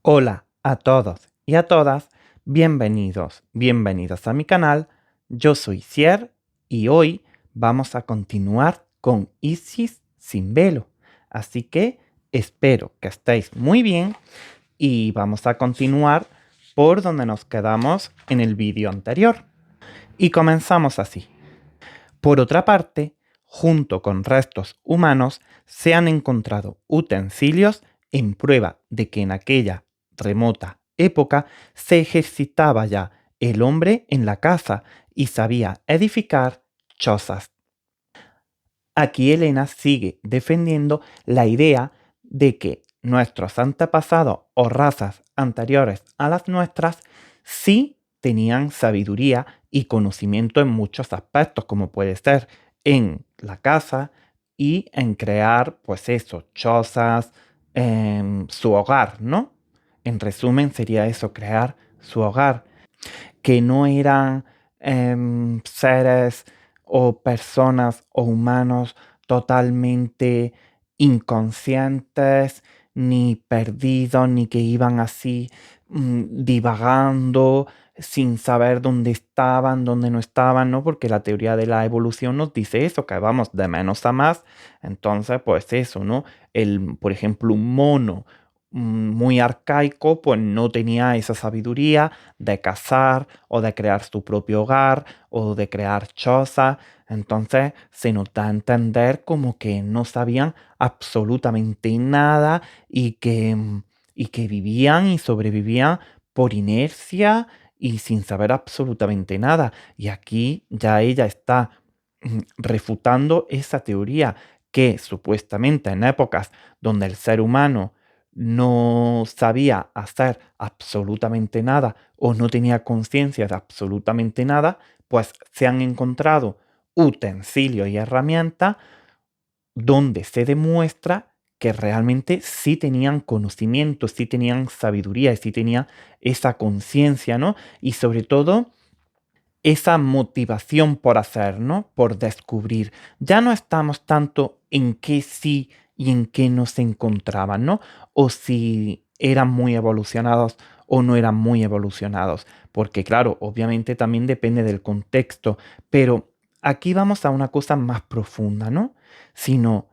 Hola a todos y a todas, bienvenidos a mi canal. Yo soy Cier y hoy vamos a continuar con Isis sin velo. Así que espero que estéis muy bien y vamos a continuar por donde nos quedamos en el vídeo anterior. Y comenzamos así. Por otra parte, junto con restos humanos, se han encontrado utensilios en prueba de que en aquella remota época se ejercitaba ya el hombre en la caza y sabía edificar chozas. Aquí Elena sigue defendiendo la idea de que nuestros antepasados o razas anteriores a las nuestras sí tenían sabiduría y conocimiento en muchos aspectos, como puede ser en la casa y en crear, pues eso, chozas, su hogar, ¿no? En resumen sería eso, crear su hogar, que no eran seres o personas o humanos totalmente inconscientes, ni perdidos, ni que iban así divagando sin saber dónde estaban, dónde no estaban, ¿no? Porque la teoría de la evolución nos dice eso, que vamos de menos a más. Entonces, pues eso, ¿no? Por ejemplo, un mono muy arcaico, pues no tenía esa sabiduría de cazar o de crear su propio hogar o de crear chozas. Entonces se nos da a entender como que no sabían absolutamente nada y que vivían y sobrevivían por inercia y sin saber absolutamente nada. Y aquí ya ella está refutando esa teoría que supuestamente en épocas donde el ser humano no sabía hacer absolutamente nada o no tenía conciencia de absolutamente nada, pues se han encontrado utensilios y herramientas donde se demuestra que realmente sí tenían conocimiento, sí tenían sabiduría y sí tenían esa conciencia, ¿no? Y sobre todo esa motivación por hacer, ¿no? Por descubrir. Ya no estamos tanto en qué sí y en qué no se encontraban, ¿no? O si eran muy evolucionados o no eran muy evolucionados. Porque claro, obviamente también depende del contexto, pero aquí vamos a una cosa más profunda, ¿no? Sino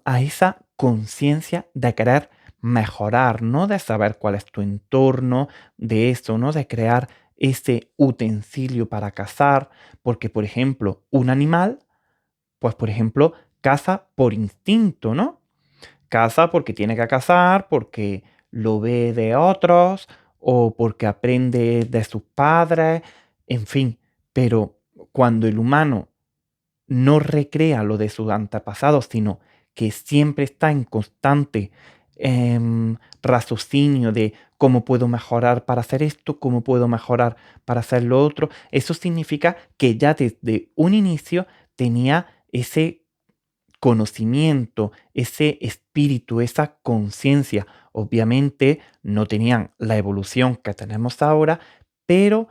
a esa conciencia de querer mejorar, ¿no? De saber cuál es tu entorno, de eso, ¿no? De crear ese utensilio para cazar, porque por ejemplo, un animal, pues por ejemplo, caza por instinto, ¿no? Caza porque tiene que cazar, porque lo ve de otros o porque aprende de sus padres, en fin, pero cuando el humano no recrea lo de sus antepasados, sino que siempre está en constante raciocinio de cómo puedo mejorar para hacer esto, cómo puedo mejorar para hacer lo otro. Eso significa que ya desde un inicio tenía ese conocimiento, ese espíritu, esa conciencia. Obviamente no tenían la evolución que tenemos ahora, pero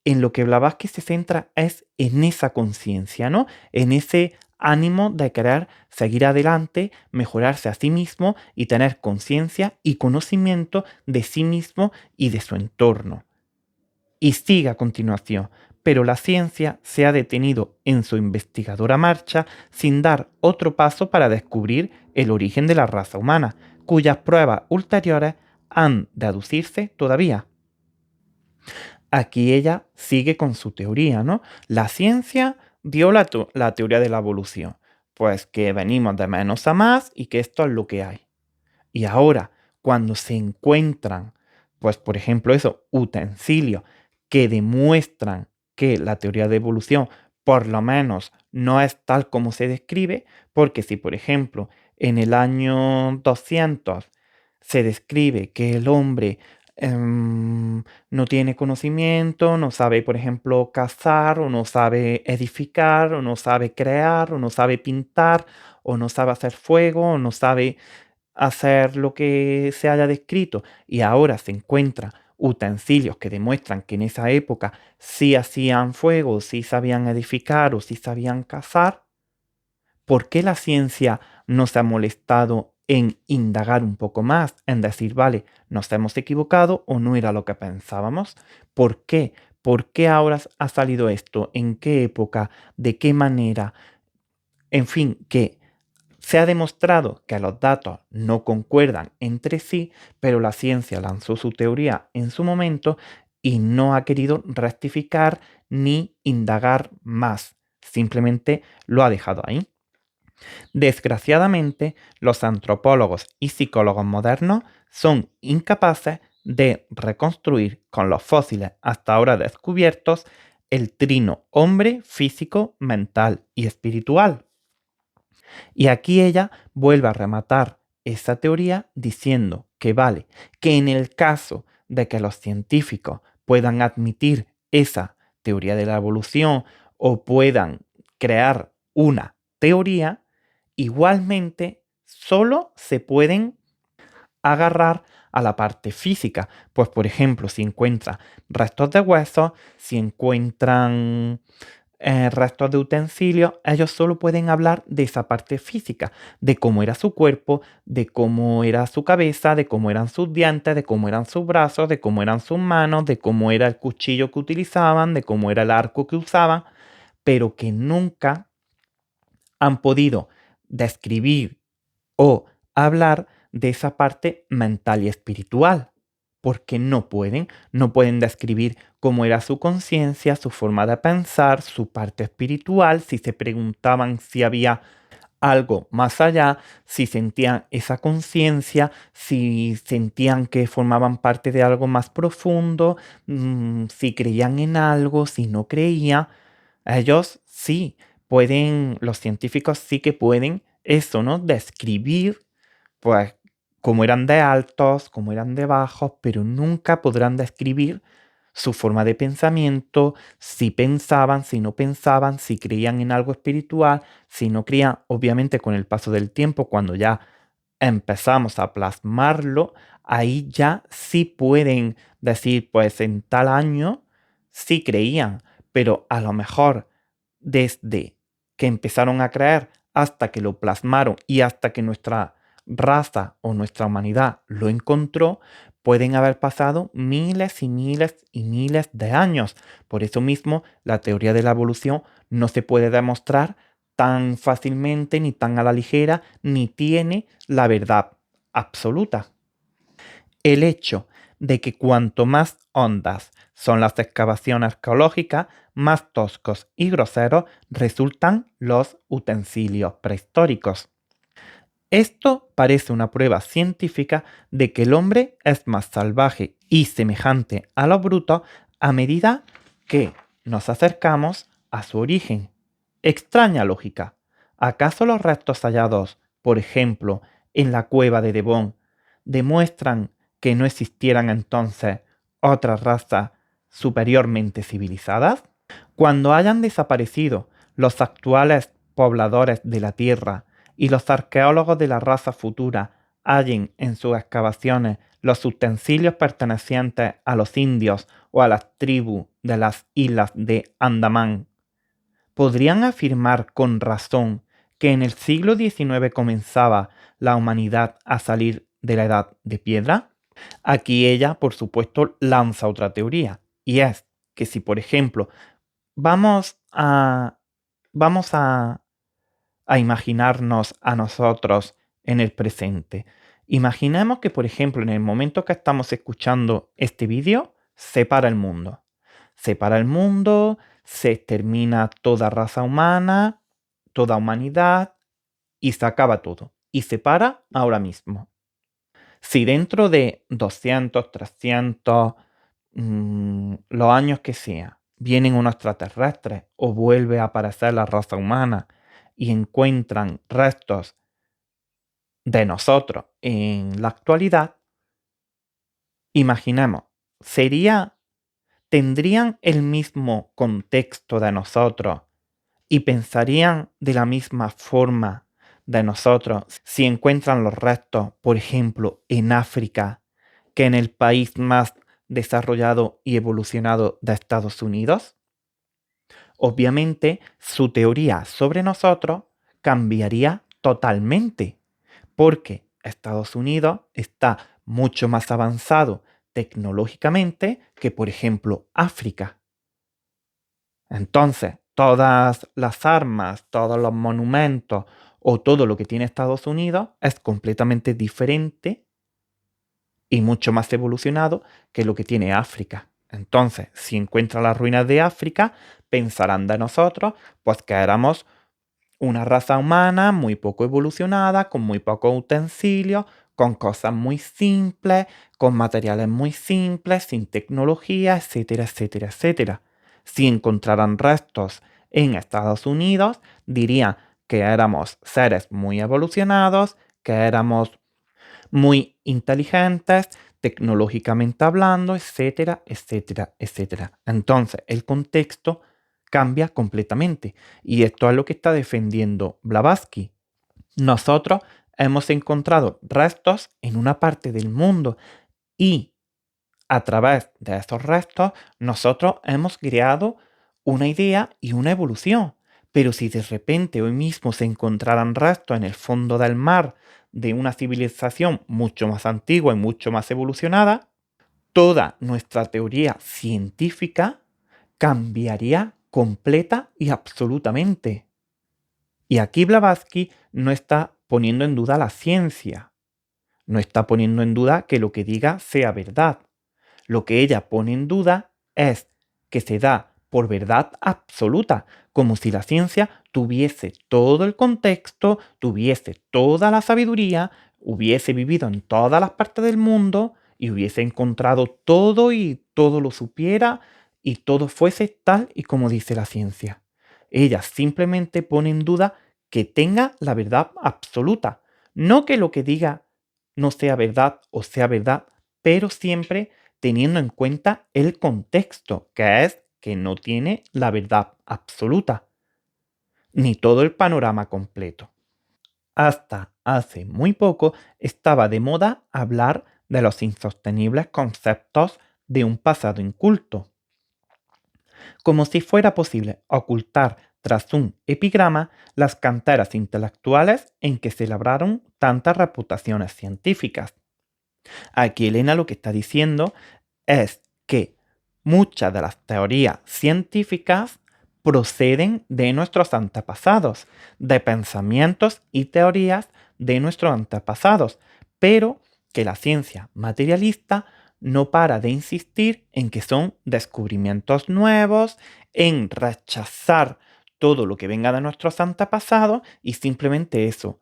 en lo que Blavatsky se centra es en esa conciencia, ¿no? En ese ánimo de querer seguir adelante, mejorarse a sí mismo y tener conciencia y conocimiento de sí mismo y de su entorno. Y sigue a continuación, pero la ciencia se ha detenido en su investigadora marcha sin dar otro paso para descubrir el origen de la raza humana, cuyas pruebas ulteriores han de aducirse todavía. Aquí ella sigue con su teoría, ¿no? La ciencia dio la teoría de la evolución, pues que venimos de menos a más y que esto es lo que hay. Y ahora, cuando se encuentran, pues por ejemplo eso, utensilios que demuestran que la teoría de evolución por lo menos no es tal como se describe, porque si por ejemplo en el año 200 se describe que el hombre no tiene conocimiento, no sabe, por ejemplo, cazar, o no sabe edificar, o no sabe crear, o no sabe pintar, o no sabe hacer fuego, o no sabe hacer lo que se haya descrito, y ahora se encuentran utensilios que demuestran que en esa época sí hacían fuego, sí sabían edificar o sí sabían cazar. ¿Por qué la ciencia no se ha molestado en indagar un poco más, en decir, vale, nos hemos equivocado o no era lo que pensábamos. ¿Por qué? ¿Por qué ahora ha salido esto? ¿En qué época? ¿De qué manera? En fin, que se ha demostrado que los datos no concuerdan entre sí, pero la ciencia lanzó su teoría en su momento y no ha querido rectificar ni indagar más. Simplemente lo ha dejado ahí. Desgraciadamente, los antropólogos y psicólogos modernos son incapaces de reconstruir con los fósiles hasta ahora descubiertos el trino hombre físico, mental y espiritual. Y aquí ella vuelve a rematar esa teoría diciendo que vale, que en el caso de que los científicos puedan admitir esa teoría de la evolución o puedan crear una teoría, igualmente solo se pueden agarrar a la parte física. Pues por ejemplo, si encuentran restos de huesos, si encuentran restos de utensilios, ellos solo pueden hablar de esa parte física, de cómo era su cuerpo, de cómo era su cabeza, de cómo eran sus dientes, de cómo eran sus brazos, de cómo eran sus manos, de cómo era el cuchillo que utilizaban, de cómo era el arco que usaban, pero que nunca han podido describir o hablar de esa parte mental y espiritual, porque no pueden describir cómo era su conciencia, su forma de pensar, su parte espiritual, si se preguntaban si había algo más allá, si sentían esa conciencia, si sentían que formaban parte de algo más profundo, si creían en algo, si no creían. Ellos sí pueden, los científicos sí que pueden eso, ¿no? Describir, pues, cómo eran de altos, cómo eran de bajos, pero nunca podrán describir su forma de pensamiento, si pensaban, si no pensaban, si creían en algo espiritual, si no creían, obviamente con el paso del tiempo, cuando ya empezamos a plasmarlo, ahí ya sí pueden decir, pues en tal año sí creían, pero a lo mejor desde que empezaron a creer hasta que lo plasmaron y hasta que nuestra raza o nuestra humanidad lo encontró, pueden haber pasado miles y miles y miles de años. Por eso mismo, la teoría de la evolución no se puede demostrar tan fácilmente, ni tan a la ligera, ni tiene la verdad absoluta. El hecho de que cuanto más hondas son las excavaciones arqueológicas, más toscos y groseros resultan los utensilios prehistóricos. Esto parece una prueba científica de que el hombre es más salvaje y semejante a los brutos a medida que nos acercamos a su origen. Extraña lógica. ¿Acaso los restos hallados, por ejemplo, en la cueva de Devon, demuestran que no existieran entonces otras razas superiormente civilizadas? Cuando hayan desaparecido los actuales pobladores de la Tierra y los arqueólogos de la raza futura hallen en sus excavaciones los utensilios pertenecientes a los indios o a las tribus de las islas de Andamán, podrían afirmar con razón que en el siglo XIX comenzaba la humanidad a salir de la edad de piedra. Aquí ella, por supuesto, lanza otra teoría, y es que si, por ejemplo, vamos a, vamos a imaginarnos a nosotros en el presente. Imaginemos que, por ejemplo, en el momento que estamos escuchando este vídeo, se para el mundo. Se para el mundo, se extermina toda raza humana, toda humanidad, y se acaba todo. Y se para ahora mismo. Si dentro de 200, 300, los años que sea, vienen unos extraterrestres o vuelve a aparecer la raza humana y encuentran restos de nosotros en la actualidad, imaginemos, tendrían el mismo contexto de nosotros y pensarían de la misma forma de nosotros si encuentran los restos, por ejemplo, en África, que en el país más desarrollado y evolucionado de Estados Unidos. Obviamente, su teoría sobre nosotros cambiaría totalmente, porque Estados Unidos está mucho más avanzado tecnológicamente que, por ejemplo, África. Entonces, todas las armas, todos los monumentos o todo lo que tiene Estados Unidos es completamente diferente y mucho más evolucionado que lo que tiene África. Entonces, si encuentran las ruinas de África, pensarán de nosotros, pues que éramos una raza humana muy poco evolucionada, con muy pocos utensilios, con cosas muy simples, con materiales muy simples, sin tecnología, etcétera, etcétera, etcétera. Si encontraran restos en Estados Unidos, dirían que éramos seres muy evolucionados, que éramos muy inteligentes, tecnológicamente hablando, etcétera, etcétera, etcétera. Entonces, el contexto cambia completamente. Y esto es lo que está defendiendo Blavatsky. Nosotros hemos encontrado restos en una parte del mundo y a través de esos restos nosotros hemos creado una idea y una evolución. Pero si de repente hoy mismo se encontraran restos en el fondo del mar de una civilización mucho más antigua y mucho más evolucionada, toda nuestra teoría científica cambiaría completa y absolutamente. Y aquí Blavatsky no está poniendo en duda la ciencia, no está poniendo en duda que lo que diga sea verdad. Lo que ella pone en duda es que se da por verdad absoluta, como si la ciencia tuviese todo el contexto, tuviese toda la sabiduría, hubiese vivido en todas las partes del mundo y hubiese encontrado todo y todo lo supiera y todo fuese tal y como dice la ciencia. Ella simplemente pone en duda que tenga la verdad absoluta, no que lo que diga no sea verdad o sea verdad, pero siempre teniendo en cuenta el contexto, que es que no tiene la verdad absoluta, ni todo el panorama completo. Hasta hace muy poco estaba de moda hablar de los insostenibles conceptos de un pasado inculto, como si fuera posible ocultar tras un epigrama las canteras intelectuales en que se labraron tantas reputaciones científicas. Aquí Elena lo que está diciendo es que muchas de las teorías científicas proceden de nuestros antepasados, de pensamientos y teorías de nuestros antepasados, pero que la ciencia materialista no para de insistir en que son descubrimientos nuevos, en rechazar todo lo que venga de nuestros antepasados y simplemente eso,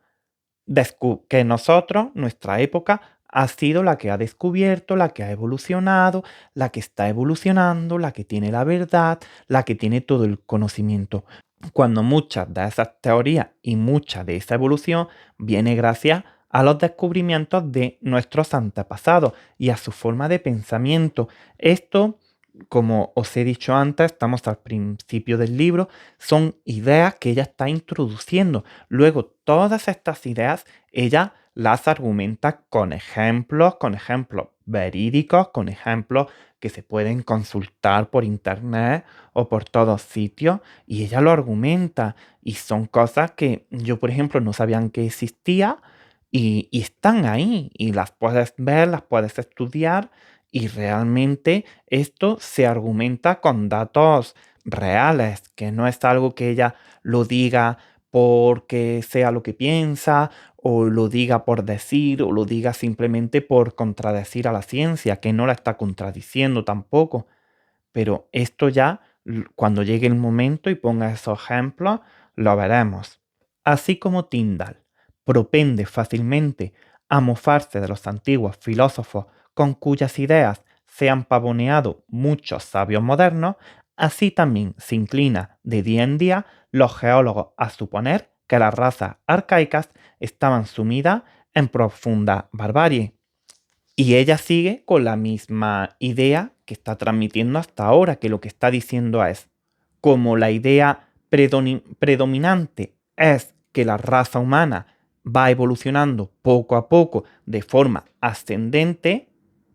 que nosotros, nuestra época, ha sido la que ha descubierto, la que ha evolucionado, la que está evolucionando, la que tiene la verdad, la que tiene todo el conocimiento. Cuando muchas de esas teorías y mucha de esa evolución viene gracias a los descubrimientos de nuestros antepasados y a su forma de pensamiento. Esto, como os he dicho antes, estamos al principio del libro, son ideas que ella está introduciendo. Luego, todas estas ideas, ella las argumenta con ejemplos verídicos, con ejemplos que se pueden consultar por internet o por todos sitios, y ella lo argumenta, y son cosas que yo, por ejemplo, no sabían que existía, y están ahí, y las puedes ver, las puedes estudiar, y realmente esto se argumenta con datos reales, que no es algo que ella lo diga porque sea lo que piensa, o lo diga por decir, o lo diga simplemente por contradecir a la ciencia, que no la está contradiciendo tampoco. Pero esto ya, cuando llegue el momento y ponga esos ejemplos, lo veremos. Así como Tyndall propende fácilmente a mofarse de los antiguos filósofos con cuyas ideas se han pavoneado muchos sabios modernos, así también se inclina de día en día los geólogos a suponer que las razas arcaicas estaban sumidas en profunda barbarie. Y ella sigue con la misma idea que está transmitiendo hasta ahora, que lo que está diciendo es, como la idea predominante es que la raza humana va evolucionando poco a poco de forma ascendente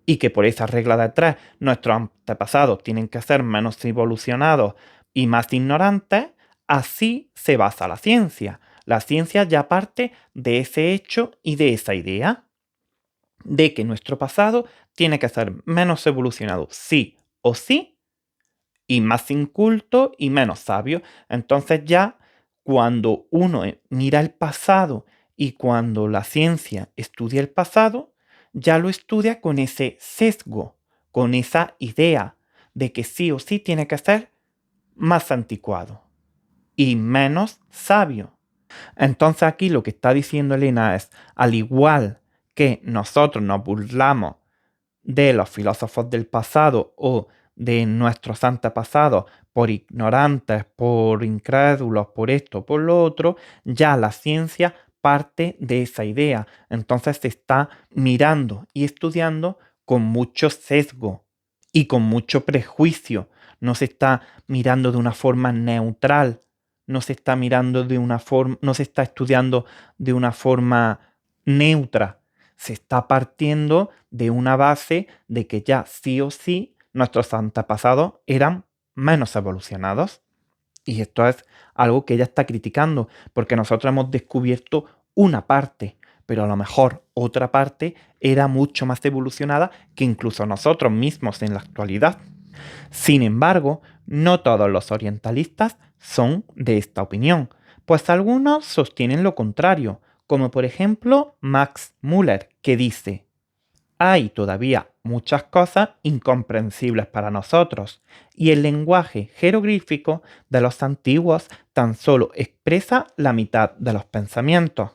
y que por esa regla de tres nuestros antepasados tienen que ser menos evolucionados y más ignorantes, así se basa la ciencia. La ciencia ya parte de ese hecho y de esa idea de que nuestro pasado tiene que ser menos evolucionado, sí o sí, y más inculto y menos sabio. Entonces ya cuando uno mira el pasado y cuando la ciencia estudia el pasado, ya lo estudia con ese sesgo, con esa idea de que sí o sí tiene que ser más anticuado y menos sabio. Entonces aquí lo que está diciendo Elena es, al igual que nosotros nos burlamos de los filósofos del pasado o de nuestros antepasados por ignorantes, por incrédulos, por esto, por lo otro, ya la ciencia parte de esa idea. Entonces se está mirando y estudiando con mucho sesgo y con mucho prejuicio. No se está mirando de una forma neutral, no se está mirando de una forma, no se está estudiando de una forma neutra. Se está partiendo de una base de que ya sí o sí nuestros antepasados eran menos evolucionados. Y esto es algo que ella está criticando, porque nosotros hemos descubierto una parte, pero a lo mejor otra parte era mucho más evolucionada que incluso nosotros mismos en la actualidad. Sin embargo, no todos los orientalistas son de esta opinión, pues algunos sostienen lo contrario, como por ejemplo Max Müller, que dice: hay todavía muchas cosas incomprensibles para nosotros, y el lenguaje jeroglífico de los antiguos tan solo expresa la mitad de los pensamientos.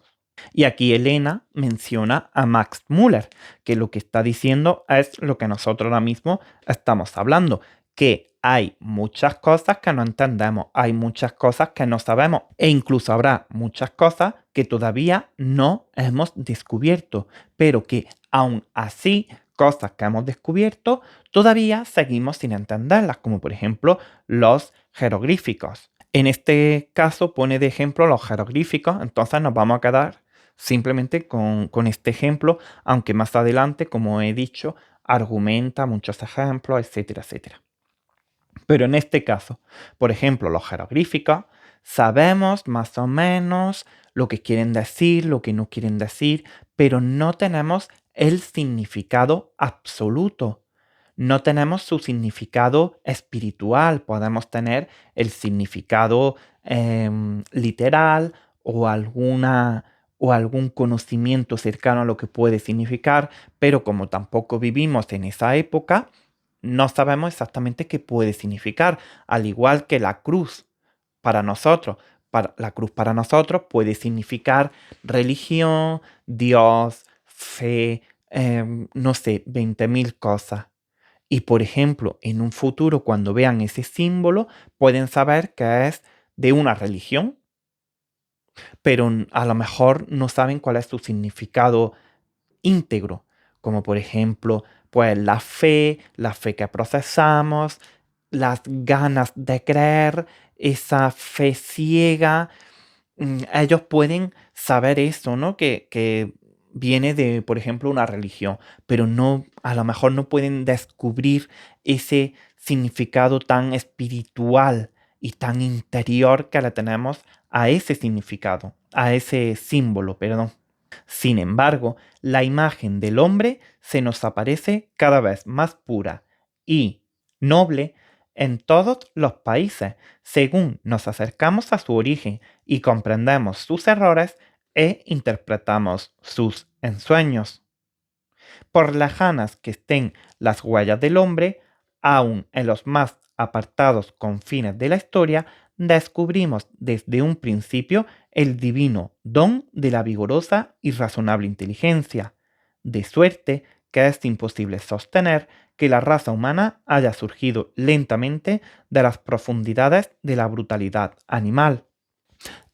Y aquí Elena menciona a Max Müller, que lo que está diciendo es lo que nosotros ahora mismo estamos hablando, que hay muchas cosas que no entendemos, hay muchas cosas que no sabemos e incluso habrá muchas cosas que todavía no hemos descubierto, pero que aún así, cosas que hemos descubierto, todavía seguimos sin entenderlas, como por ejemplo los jeroglíficos. En este caso pone de ejemplo los jeroglíficos, entonces nos vamos a quedar simplemente con este ejemplo, aunque más adelante, como he dicho, argumenta muchos ejemplos, etcétera, etcétera. Pero en este caso, por ejemplo, los jeroglíficos, sabemos más o menos lo que quieren decir, lo que no quieren decir, pero no tenemos el significado absoluto. No tenemos su significado espiritual, podemos tener el significado literal o o algún conocimiento cercano a lo que puede significar, pero como tampoco vivimos en esa época, no sabemos exactamente qué puede significar, al igual que la cruz para nosotros. La cruz para nosotros puede significar religión, Dios, fe, no sé, 20.000 cosas. Y por ejemplo, en un futuro, cuando vean ese símbolo, pueden saber que es de una religión, pero a lo mejor no saben cuál es su significado íntegro, como por ejemplo, pues la fe que procesamos, las ganas de creer, esa fe ciega. Ellos pueden saber eso, ¿no? Que viene de, por ejemplo, una religión, pero no, a lo mejor no pueden descubrir ese significado tan espiritual y tan interior que le tenemos a ese significado, a ese símbolo, perdón. Sin embargo, la imagen del hombre se nos aparece cada vez más pura y noble en todos los países, según nos acercamos a su origen y comprendemos sus errores e interpretamos sus ensueños. Por lejanas que estén las huellas del hombre, aun en los más apartados confines de la historia, descubrimos desde un principio el divino don de la vigorosa y razonable inteligencia, de suerte que es imposible sostener que la raza humana haya surgido lentamente de las profundidades de la brutalidad animal.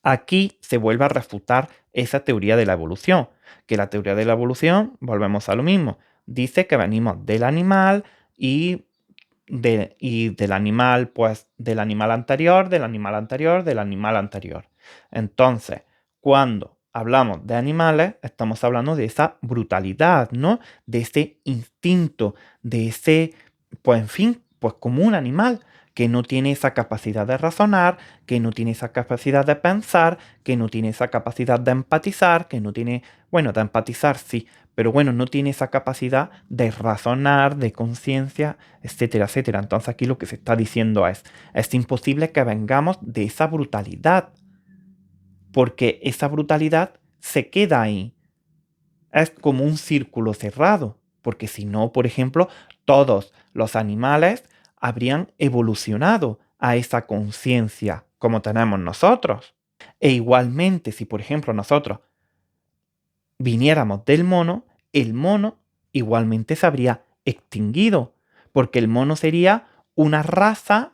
Aquí se vuelve a refutar esa teoría de la evolución, que la teoría de la evolución, volvemos a lo mismo, dice que venimos del animal y del animal, pues del animal anterior, del animal anterior, del animal anterior. Entonces, cuando hablamos de animales, estamos hablando de esa brutalidad, ¿no? De ese instinto, de ese, pues en fin, pues como un animal que no tiene esa capacidad de razonar, que no tiene esa capacidad de pensar, que no tiene esa capacidad de empatizar, que no tiene, bueno, de empatizar sí, pero bueno, no tiene esa capacidad de razonar, de conciencia, etcétera, etcétera. Entonces aquí lo que se está diciendo es imposible que vengamos de esa brutalidad, porque esa brutalidad se queda ahí. Es como un círculo cerrado, porque si no, por ejemplo, todos los animales habrían evolucionado a esa conciencia como tenemos nosotros. E igualmente, si por ejemplo nosotros viniéramos del mono, el mono igualmente se habría extinguido, porque el mono sería una raza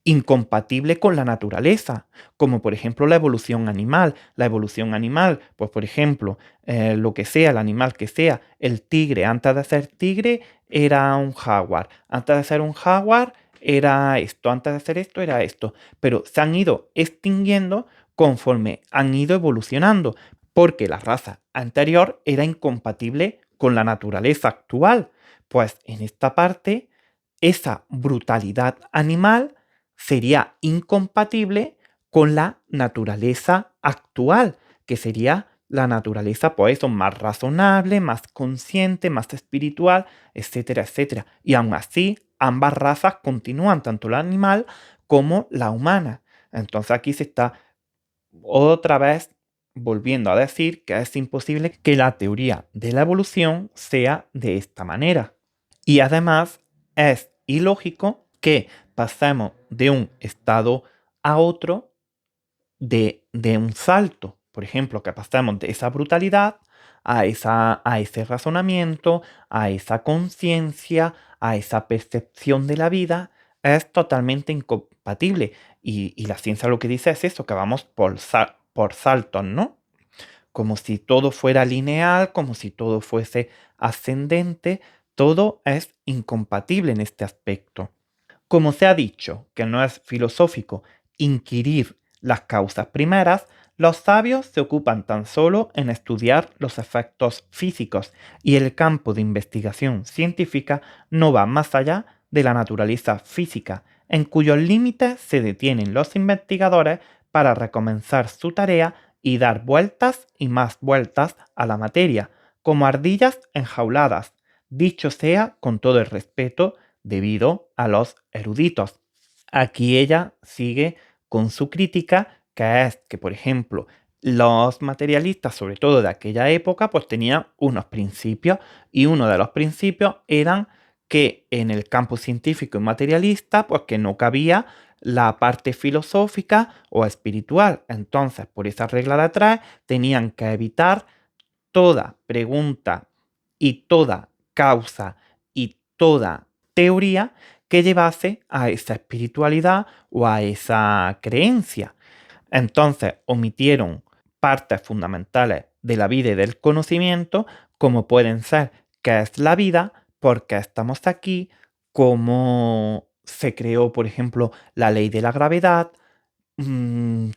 incompatible con la naturaleza, como por ejemplo la evolución animal. La evolución animal, pues por ejemplo, lo que sea, el animal que sea, el tigre, antes de ser tigre era un jaguar, antes de ser un jaguar era esto, antes de ser esto era esto, pero se han ido extinguiendo conforme han ido evolucionando, porque la raza anterior era incompatible con la naturaleza actual. Pues en esta parte, esa brutalidad animal sería incompatible con la naturaleza actual, que sería la naturaleza, pues eso, más razonable, más consciente, más espiritual, etcétera, etcétera. Y aún así, ambas razas continúan, tanto la animal como la humana. Entonces aquí se está otra vez volviendo a decir que es imposible que la teoría de la evolución sea de esta manera. Y además es ilógico que pasemos de un estado a otro de un salto. Por ejemplo, que pasemos de esa brutalidad a ese razonamiento, a esa conciencia, a esa percepción de la vida. Es totalmente incompatible. Y la ciencia lo que dice es eso, que vamos por saltos, ¿no? Como si todo fuera lineal, como si todo fuese ascendente. Todo es incompatible en este aspecto. Como se ha dicho que no es filosófico inquirir las causas primeras, los sabios se ocupan tan solo en estudiar los efectos físicos y el campo de investigación científica no va más allá de la naturaleza física, en cuyos límites se detienen los investigadores para recomenzar su tarea y dar vueltas y más vueltas a la materia, como ardillas enjauladas, dicho sea con todo el respeto debido a los eruditos. Aquí ella sigue con su crítica, que es que, por ejemplo, los materialistas, sobre todo de aquella época, pues tenían unos principios y uno de los principios eran que en el campo científico y materialista, pues que no cabía la parte filosófica o espiritual. Entonces, por esa regla de atrás, tenían que evitar toda pregunta y toda causa y toda teoría que llevase a esa espiritualidad o a esa creencia. Entonces omitieron partes fundamentales de la vida y del conocimiento, como pueden ser qué es la vida, por qué estamos aquí, cómo se creó, por ejemplo, la ley de la gravedad,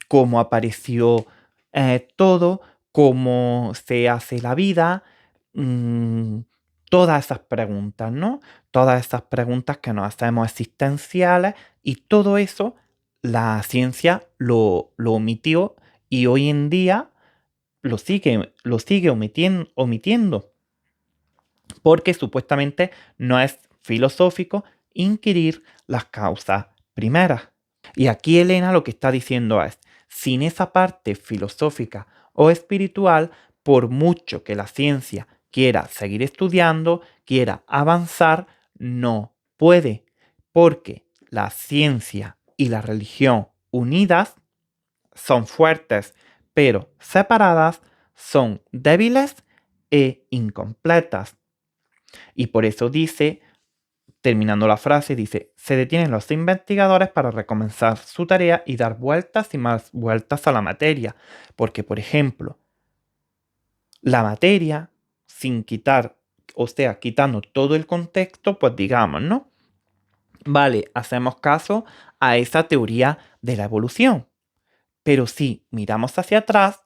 cómo apareció todo, cómo se hace la vida, mm, todas esas preguntas, ¿no? Todas esas preguntas que nos hacemos existenciales y todo eso la ciencia lo omitió y hoy en día lo sigue omitiendo porque supuestamente no es filosófico inquirir las causas primeras. Y aquí Elena lo que está diciendo es, sin esa parte filosófica o espiritual, por mucho que la ciencia quiera seguir estudiando, quiera avanzar, no puede, porque la ciencia y la religión unidas son fuertes, pero separadas son débiles e incompletas. Y por eso dice, terminando la frase, dice, se detienen los investigadores para recomenzar su tarea y dar vueltas y más vueltas a la materia. Porque, por ejemplo, la materia, sin quitar, o sea, quitando todo el contexto, pues digamos, ¿no? Vale, hacemos caso a esa teoría de la evolución. Pero si miramos hacia atrás,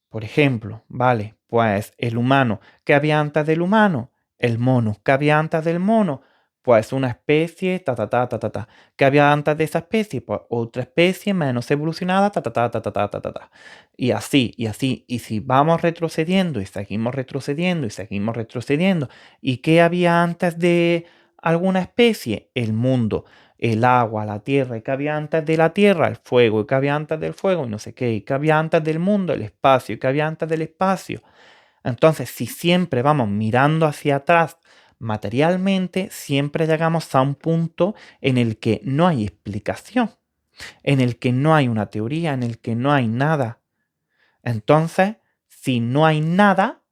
por ejemplo, vale, pues el humano que había antes del humano, el mono que había antes del mono, Pues una especie, ta, ta, ta, ta, ta, ta. ¿Qué había antes de esa especie? Pues otra especie menos evolucionada, ta, ta, ta, ta, ta, ta, ta, ta, ta. Y así, y así. Y si vamos retrocediendo y seguimos retrocediendo y seguimos retrocediendo, ¿y qué había antes de alguna especie? El mundo, el agua, la tierra. ¿Y qué había antes de la tierra? El fuego. ¿Y qué había antes del fuego? Y no sé qué. ¿Y qué había antes del mundo? El espacio. ¿Y qué había antes del espacio? Entonces, si siempre vamos mirando hacia atrás materialmente, siempre llegamos a un punto en el que no hay explicación, en el que no hay una teoría, en el que no hay nada. Entonces, si no hay nada,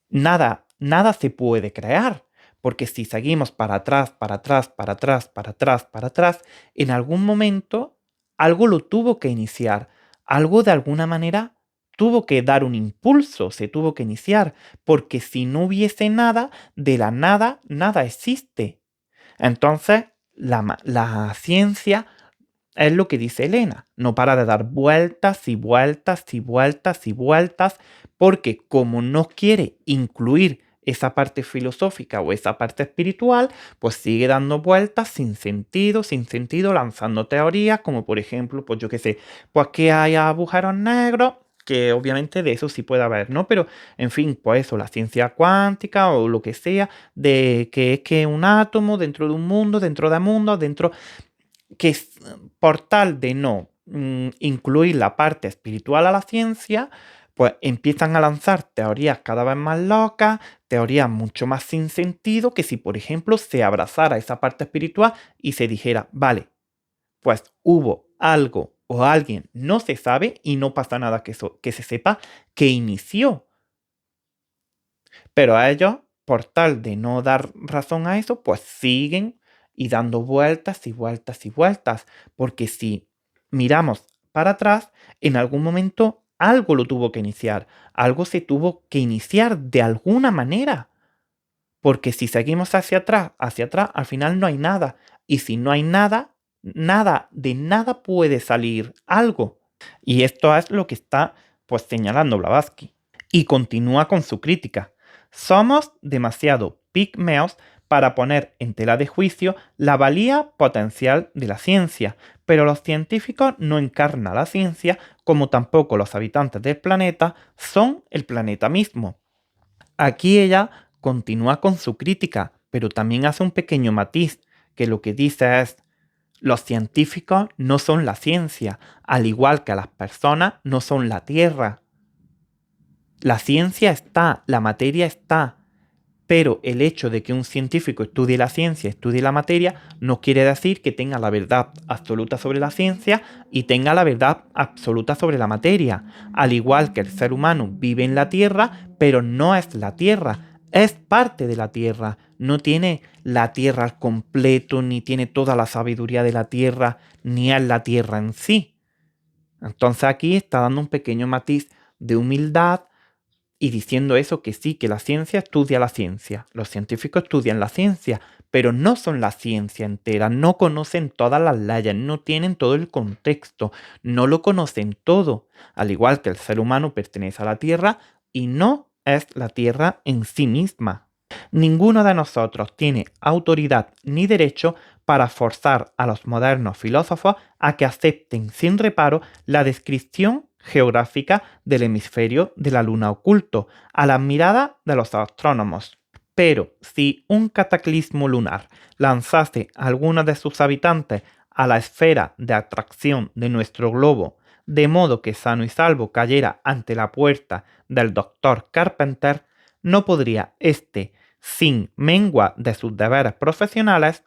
nada se puede crear. Porque si seguimos para atrás, para atrás, para atrás, para atrás, para atrás, en algún momento algo lo tuvo que iniciar. Algo de alguna manera tuvo que dar un impulso, se tuvo que iniciar. Porque si no hubiese nada, de la nada, nada existe. Entonces, la ciencia es lo que dice Elena, no para de dar vueltas y vueltas y vueltas y vueltas, porque como no quiere incluir esa parte filosófica o esa parte espiritual, pues sigue dando vueltas sin sentido, lanzando teorías, como por ejemplo, pues yo qué sé, pues que hay agujeros negros, que obviamente de eso sí puede haber, ¿no? Pero, en fin, pues eso, la ciencia cuántica o lo que sea, de que es que un átomo dentro de un mundo, dentro de mundos, dentro que por tal de no incluir la parte espiritual a la ciencia, pues empiezan a lanzar teorías cada vez más locas, teorías mucho más sin sentido, que si por ejemplo se abrazara esa parte espiritual y se dijera, vale, pues hubo algo o alguien, no se sabe y no pasa nada que se sepa, que inició. Pero a ellos, por tal de no dar razón a eso, pues siguen y dando vueltas y vueltas y vueltas. Porque si miramos para atrás, en algún momento algo lo tuvo que iniciar. Algo se tuvo que iniciar de alguna manera. Porque si seguimos hacia atrás, al final no hay nada. Y si no hay nada, de nada puede salir algo. Y esto es lo que está pues señalando Blavatsky. Y continúa con su crítica. Somos demasiado pigmeos para poner en tela de juicio la valía potencial de la ciencia, pero los científicos no encarnan la ciencia como tampoco los habitantes del planeta son el planeta mismo. Aquí ella continúa con su crítica, pero también hace un pequeño matiz, que lo que dice es, los científicos no son la ciencia, al igual que las personas no son la Tierra. La ciencia está, la materia está, pero el hecho de que un científico estudie la ciencia, estudie la materia, no quiere decir que tenga la verdad absoluta sobre la ciencia y tenga la verdad absoluta sobre la materia. Al igual que el ser humano vive en la Tierra, pero no es la Tierra, es parte de la Tierra. No tiene la Tierra al completo, ni tiene toda la sabiduría de la Tierra, ni es la Tierra en sí. Entonces aquí está dando un pequeño matiz de humildad y diciendo eso que sí, que la ciencia estudia la ciencia, los científicos estudian la ciencia, pero no son la ciencia entera, no conocen todas las leyes, no tienen todo el contexto, no lo conocen todo, al igual que el ser humano pertenece a la Tierra y no es la Tierra en sí misma. Ninguno de nosotros tiene autoridad ni derecho para forzar a los modernos filósofos a que acepten sin reparo la descripción geográfica del hemisferio de la luna oculto a la mirada de los astrónomos. Pero si un cataclismo lunar lanzase a algunos de sus habitantes a la esfera de atracción de nuestro globo, de modo que sano y salvo cayera ante la puerta del doctor Carpenter, no podría éste, sin mengua de sus deberes profesionales,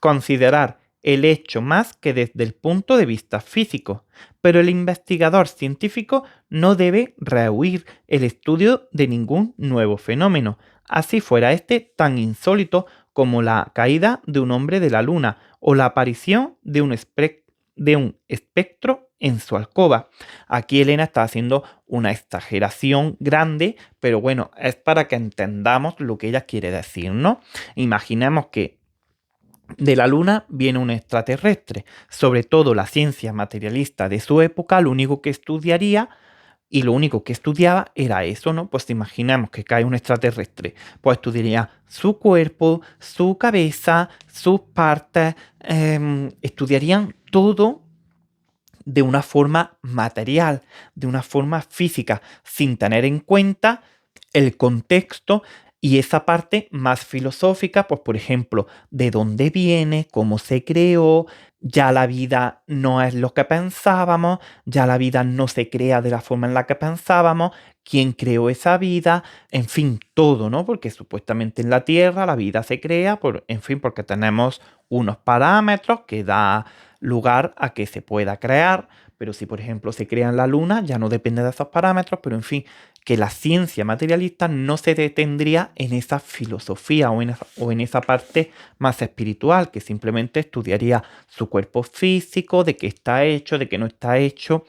considerar el hecho más que desde el punto de vista físico, pero el investigador científico no debe rehuir el estudio de ningún nuevo fenómeno, así fuera este tan insólito como la caída de un hombre de la luna o la aparición de un espectro en su alcoba. Aquí Elena está haciendo una exageración grande, pero bueno, es para que entendamos lo que ella quiere decir, ¿no? Imaginemos que de la Luna viene un extraterrestre. Sobre todo la ciencia materialista de su época lo único que estudiaría y lo único que estudiaba era eso, ¿no? Pues imaginemos que cae un extraterrestre, pues estudiaría su cuerpo, su cabeza, sus partes, estudiarían todo de una forma material, de una forma física, sin tener en cuenta el contexto y esa parte más filosófica, pues por ejemplo, de dónde viene, cómo se creó, ya la vida no es lo que pensábamos, ya la vida no se crea de la forma en la que pensábamos, quién creó esa vida, en fin, todo, ¿no? Porque supuestamente en la Tierra la vida se crea, en fin, porque tenemos unos parámetros que da lugar a que se pueda crear, pero si por ejemplo se crea en la Luna, ya no depende de esos parámetros, pero en fin, que la ciencia materialista no se detendría en esa filosofía o en esa parte más espiritual, que simplemente estudiaría su cuerpo físico, de qué está hecho, de qué no está hecho,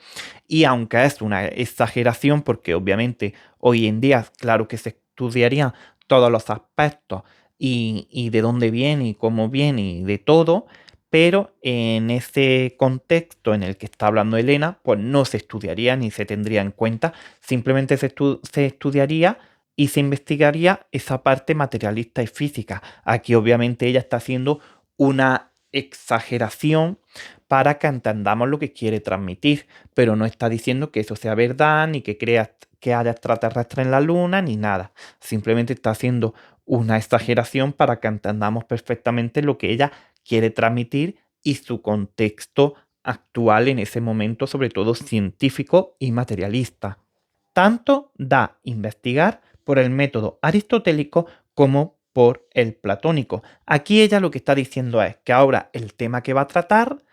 y aunque es una exageración, porque obviamente hoy en día, claro que se estudiarían todos los aspectos y de dónde viene y cómo viene y de todo, pero en ese contexto en el que está hablando Elena, pues no se estudiaría ni se tendría en cuenta, simplemente se estudiaría y se investigaría esa parte materialista y física. Aquí obviamente ella está haciendo una exageración para que entendamos lo que quiere transmitir, pero no está diciendo que eso sea verdad, ni que crea que haya extraterrestres en la luna, ni nada. Simplemente está haciendo una exageración para que entendamos perfectamente lo que ella quiere transmitir y su contexto actual en ese momento, sobre todo científico y materialista. Tanto da investigar por el método aristotélico como por el platónico. Aquí ella lo que está diciendo es que ahora el tema que va a tratar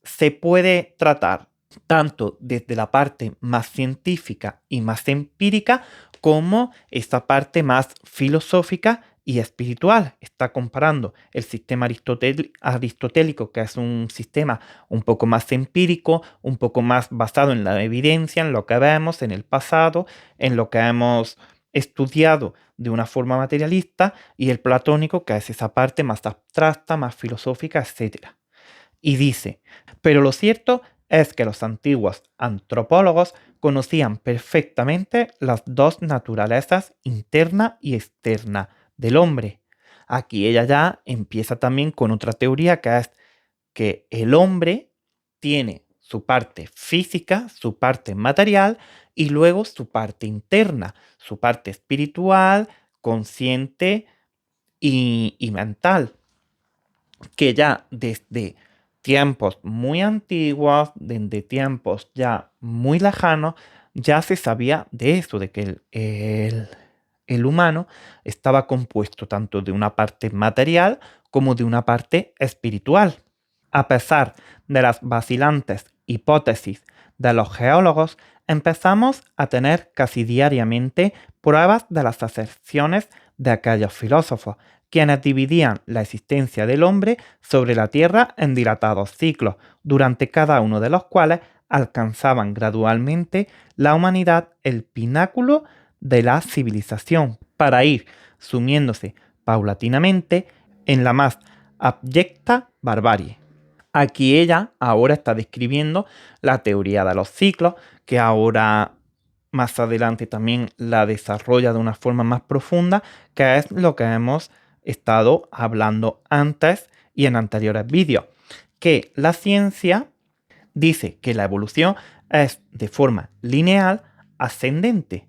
se puede tratar tanto desde la parte más científica y más empírica como esta parte más filosófica y espiritual. Está comparando el sistema aristotélico, que es un sistema un poco más empírico, un poco más basado en la evidencia, en lo que vemos en el pasado, en lo que hemos estudiado de una forma materialista, y el platónico, que es esa parte más abstracta, más filosófica, etc. Y dice, pero lo cierto es que los antiguos antropólogos conocían perfectamente las dos naturalezas interna y externa del hombre. Aquí ella ya empieza también con otra teoría, que es que el hombre tiene su parte física, su parte material y luego su parte interna, su parte espiritual, consciente y mental, que ya desde tiempos muy antiguos, desde tiempos ya muy lejanos, ya se sabía de eso, de que el humano estaba compuesto tanto de una parte material como de una parte espiritual. A pesar de las vacilantes hipótesis de los geólogos, empezamos a tener casi diariamente pruebas de las aserciones de aquellos filósofos, quienes dividían la existencia del hombre sobre la Tierra en dilatados ciclos, durante cada uno de los cuales alcanzaban gradualmente la humanidad el pináculo de la civilización, para ir sumiéndose paulatinamente en la más abyecta barbarie. Aquí ella ahora está describiendo la teoría de los ciclos, que ahora más adelante también la desarrolla de una forma más profunda, que es lo que hemos estado hablando antes y en anteriores vídeos, que la ciencia dice que la evolución es de forma lineal ascendente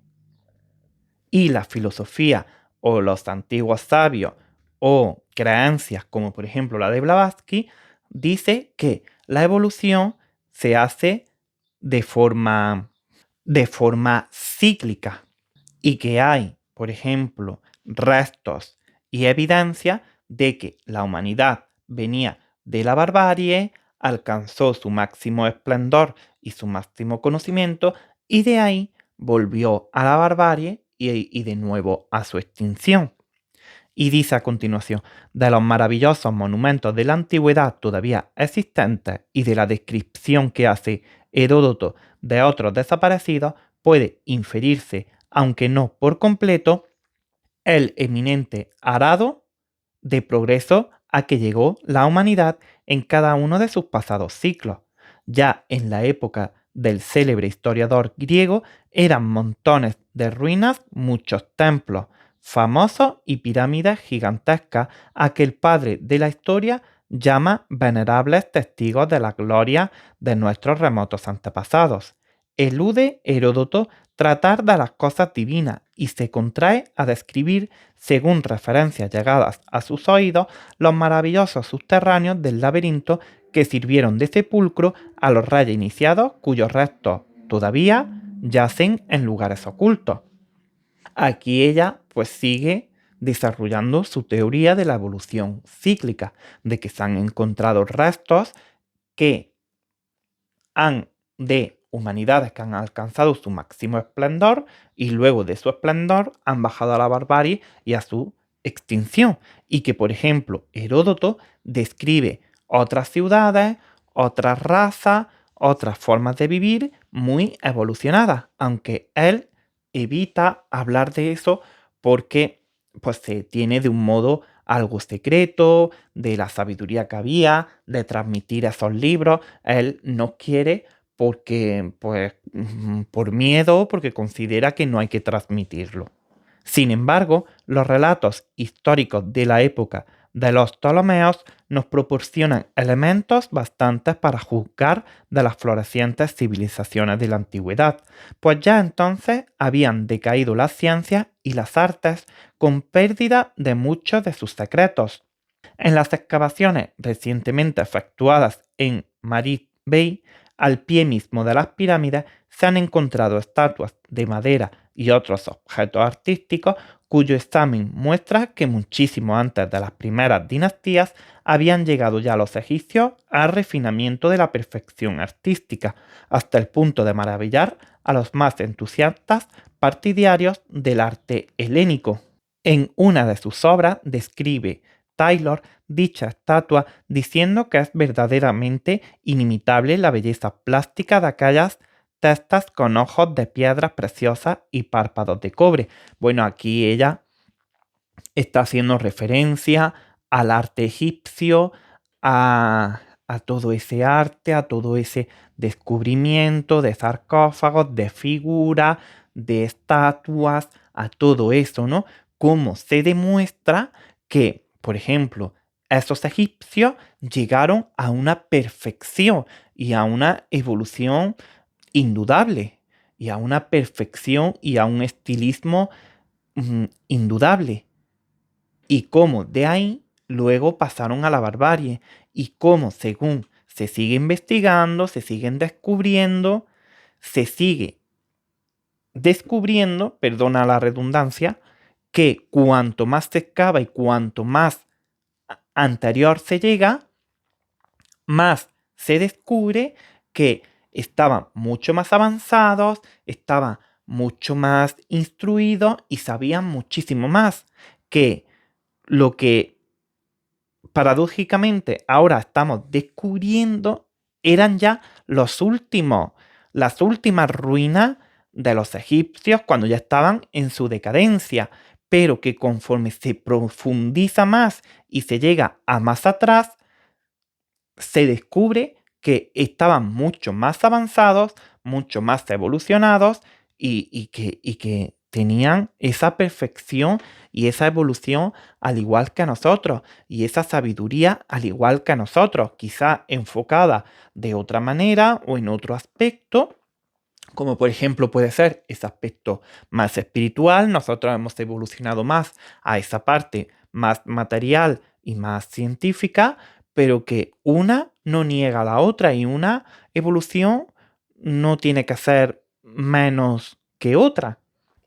y la filosofía o los antiguos sabios o creencias como por ejemplo la de Blavatsky dice que la evolución se hace de forma, de forma cíclica y que hay, por ejemplo, restos y evidencia de que la humanidad venía de la barbarie, alcanzó su máximo esplendor y su máximo conocimiento y de ahí volvió a la barbarie y de nuevo a su extinción. Y dice a continuación, de los maravillosos monumentos de la antigüedad todavía existentes y de la descripción que hace Heródoto de otros desaparecidos, puede inferirse, aunque no por completo, el eminente arado de progreso a que llegó la humanidad en cada uno de sus pasados ciclos. Ya en la época del célebre historiador griego eran montones de ruinas, muchos templos famosos y pirámides gigantescas a que el padre de la historia llama venerables testigos de la gloria de nuestros remotos antepasados. Elude Heródoto tratar de las cosas divinas y se contrae a describir, según referencias llegadas a sus oídos, los maravillosos subterráneos del laberinto que sirvieron de sepulcro a los reyes iniciados cuyos restos todavía yacen en lugares ocultos. Aquí ella pues sigue desarrollando su teoría de la evolución cíclica, de que se han encontrado restos que han de humanidades que han alcanzado su máximo esplendor y luego de su esplendor han bajado a la barbarie y a su extinción. Y que, por ejemplo, Heródoto describe otras ciudades, otras razas, otras formas de vivir muy evolucionadas, aunque él evita hablar de eso porque pues se tiene de un modo algo secreto, de la sabiduría que había, de transmitir esos libros. Él no quiere porque, pues, por miedo, porque considera que no hay que transmitirlo. Sin embargo, los relatos históricos de la época de los Ptolomeos nos proporcionan elementos bastantes para juzgar de las florecientes civilizaciones de la antigüedad, pues ya entonces habían decaído las ciencias y las artes con pérdida de muchos de sus secretos. En las excavaciones recientemente efectuadas en Marit Bey, al pie mismo de las pirámides, se han encontrado estatuas de madera y otros objetos artísticos cuyo examen muestra que muchísimo antes de las primeras dinastías habían llegado ya los egipcios al refinamiento de la perfección artística, hasta el punto de maravillar a los más entusiastas partidarios del arte helénico. En una de sus obras describe Taylor dicha estatua diciendo que es verdaderamente inimitable la belleza plástica de aquellas testas con ojos de piedras preciosas y párpados de cobre. Bueno, aquí ella está haciendo referencia al arte egipcio, a todo ese arte, a todo ese descubrimiento de sarcófagos, de figuras, de estatuas, a todo eso, ¿no? Cómo se demuestra que, por ejemplo, esos egipcios llegaron a una perfección y a una evolución indudable, y a una perfección y a un estilismo indudable, y cómo de ahí luego pasaron a la barbarie, y cómo según se sigue investigando, se siguen descubriendo, se sigue descubriendo, perdona la redundancia, que cuanto más se excava y cuanto más anterior se llega, más se descubre que estaban mucho más avanzados, estaban mucho más instruidos y sabían muchísimo más, que lo que paradójicamente ahora estamos descubriendo eran ya las últimas ruinas de los egipcios cuando ya estaban en su decadencia, pero que conforme se profundiza más y se llega a más atrás, se descubre que estaban mucho más avanzados, mucho más evolucionados y que tenían esa perfección y esa evolución al igual que nosotros y esa sabiduría al igual que nosotros, quizá enfocada de otra manera o en otro aspecto, como por ejemplo puede ser ese aspecto más espiritual. Nosotros hemos evolucionado más a esa parte más material y más científica, pero que una no niega a la otra y una evolución no tiene que ser menos que otra.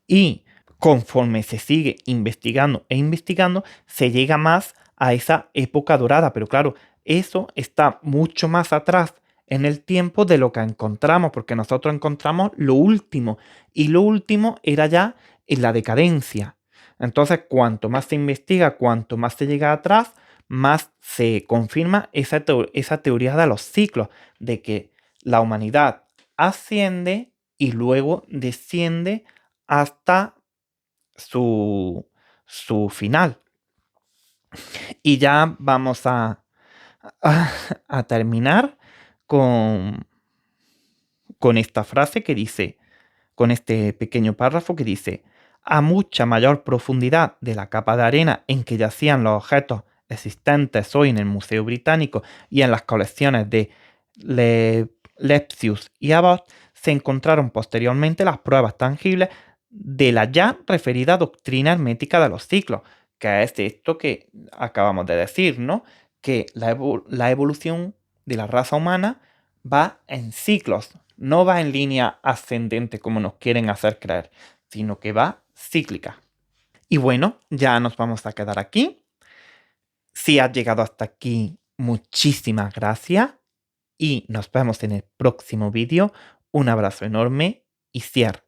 Y conforme se sigue investigando e investigando, se llega más a esa época dorada. Pero claro, eso está mucho más atrás en el tiempo de lo que encontramos, porque nosotros encontramos lo último, y lo último era ya en la decadencia. Entonces, cuanto más se investiga, cuanto más se llega atrás, más se confirma esa teoría de los ciclos, de que la humanidad asciende y luego desciende hasta su final. Y ya vamos a terminar con, con esta frase que dice, con este pequeño párrafo que dice, a mucha mayor profundidad de la capa de arena en que yacían los objetos existentes hoy en el Museo Británico y en las colecciones de Lepsius y Abbott, se encontraron posteriormente las pruebas tangibles de la ya referida doctrina hermética de los ciclos, que es esto que acabamos de decir, ¿no? Que la evolución de la raza humana va en ciclos, no va en línea ascendente como nos quieren hacer creer, sino que va cíclica. Y bueno, ya nos vamos a quedar aquí. Si has llegado hasta aquí, muchísimas gracias y nos vemos en el próximo vídeo. Un abrazo enorme y cierre.